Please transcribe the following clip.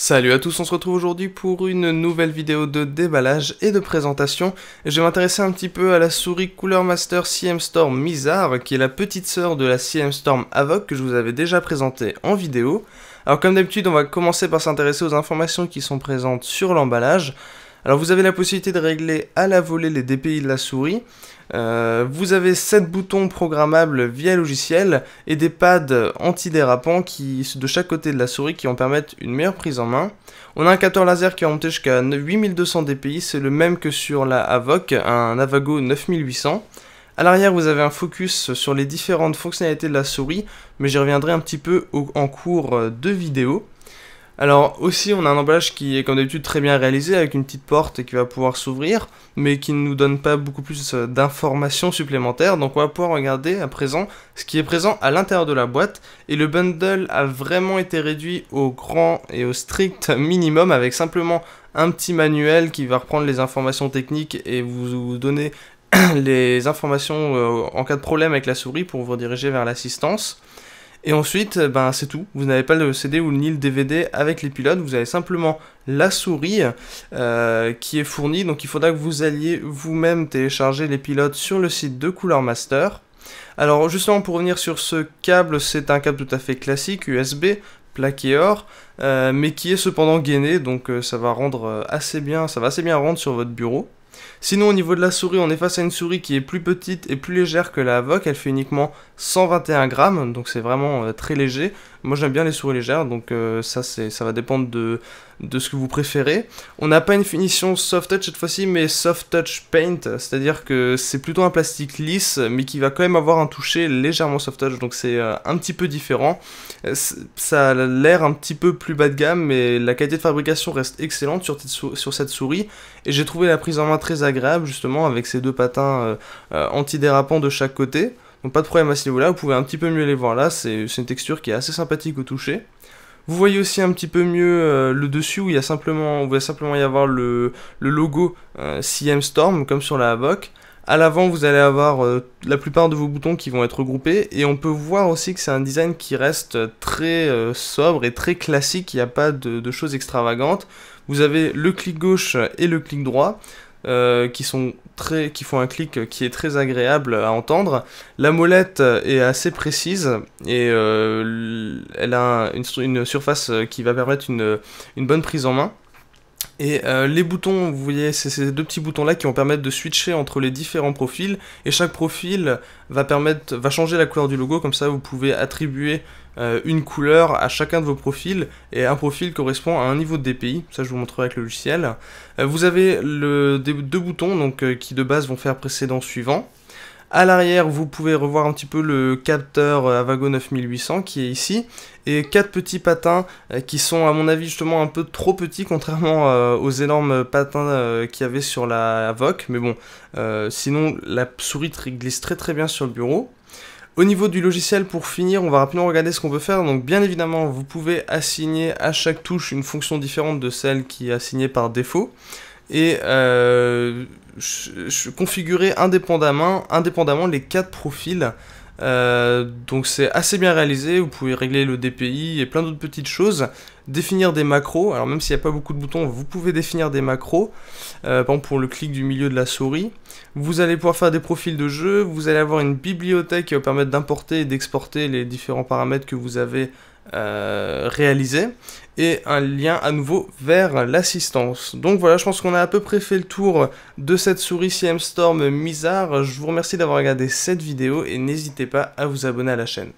Salut à tous, on se retrouve aujourd'hui pour une nouvelle vidéo de déballage et de présentation. Et je vais m'intéresser un petit peu à la souris Cooler Master CM Storm Mizar, qui est la petite sœur de la CM Storm Avoc que je vous avais déjà présentée en vidéo. Alors comme d'habitude, on va commencer par s'intéresser aux informations qui sont présentes sur l'emballage. Alors vous avez la possibilité de régler à la volée les DPI de la souris. Vous avez 7 boutons programmables via logiciel et des pads antidérapants de chaque côté de la souris qui en permettent une meilleure prise en main. On a un capteur laser qui va monter jusqu'à 8200 DPI, c'est le même que sur la Avoc, un Avago 9800. À l'arrière, vous avez un focus sur les différentes fonctionnalités de la souris, mais j'y reviendrai un petit peu en cours de vidéo. Alors aussi, on a un emballage qui est comme d'habitude très bien réalisé avec une petite porte qui va pouvoir s'ouvrir, mais qui ne nous donne pas beaucoup plus d'informations supplémentaires. Donc on va pouvoir regarder à présent ce qui est présent à l'intérieur de la boîte. Et le bundle a vraiment été réduit au grand et au strict minimum avec simplement un petit manuel qui va reprendre les informations techniques et vous donner les informations en cas de problème avec la souris pour vous rediriger vers l'assistance. Et ensuite, c'est tout. Vous n'avez pas le CD ou ni le DVD avec les pilotes. Vous avez simplement la souris qui est fournie. Donc il faudra que vous alliez vous-même télécharger les pilotes sur le site de Cooler Master. Alors justement, pour revenir sur ce câble, c'est un câble tout à fait classique, USB, plaqué or, mais qui est cependant gainé. Donc ça va rendre assez bien rendre sur votre bureau. Sinon au niveau de la souris, on est face à une souris qui est plus petite et plus légère que la Avoc, elle fait uniquement 121 grammes, donc c'est vraiment très léger. Moi j'aime bien les souris légères, donc ça va dépendre de ce que vous préférez. On n'a pas une finition soft touch cette fois-ci, mais soft touch paint, c'est-à-dire que c'est plutôt un plastique lisse, mais qui va quand même avoir un toucher légèrement soft touch, donc c'est un petit peu différent. Ça a l'air un petit peu plus bas de gamme, mais la qualité de fabrication reste excellente sur cette souris, et j'ai trouvé la prise en main très agréable, justement, avec ces deux patins antidérapants de chaque côté. Donc pas de problème à ce niveau-là, vous pouvez un petit peu mieux les voir là, c'est une texture qui est assez sympathique au toucher. Vous voyez aussi un petit peu mieux le dessus où il va simplement y avoir le logo CM Storm comme sur la Avoc. À l'avant, vous allez avoir la plupart de vos boutons qui vont être regroupés, et on peut voir aussi que c'est un design qui reste très sobre et très classique, il n'y a pas de choses extravagantes. Vous avez le clic gauche et le clic droit. Qui font un clic qui est très agréable à entendre. La molette est assez précise et elle a une surface qui va permettre une bonne prise en main. Et les boutons, vous voyez, c'est ces deux petits boutons là qui vont permettre de switcher entre les différents profils, et chaque profil va changer la couleur du logo, comme ça vous pouvez attribuer une couleur à chacun de vos profils, et un profil correspond à un niveau de DPI, ça je vous montrerai avec le logiciel. Vous avez deux boutons donc, qui de base vont faire précédent suivant. À l'arrière, vous pouvez revoir un petit peu le capteur Avago 9800 qui est ici, et 4 petits patins qui sont à mon avis justement un peu trop petits contrairement aux énormes patins qu'il y avait sur la Avoc, mais bon, sinon la souris glisse très bien sur le bureau. Au niveau du logiciel, pour finir, on va rapidement regarder ce qu'on peut faire. Donc bien évidemment, vous pouvez assigner à chaque touche une fonction différente de celle qui est assignée par défaut, et configurer indépendamment les 4 profils. Donc c'est assez bien réalisé, vous pouvez régler le DPI et plein d'autres petites choses, définir des macros. Alors même s'il n'y a pas beaucoup de boutons, vous pouvez définir des macros, par exemple pour le clic du milieu de la souris. Vous allez pouvoir faire des profils de jeu, vous allez avoir une bibliothèque qui va permettre d'importer et d'exporter les différents paramètres que vous avez réalisés, et un lien à nouveau vers l'assistance. Donc voilà, je pense qu'on a à peu près fait le tour de cette souris CM Storm Mizar. Je vous remercie d'avoir regardé cette vidéo et n'hésitez pas à vous abonner à la chaîne.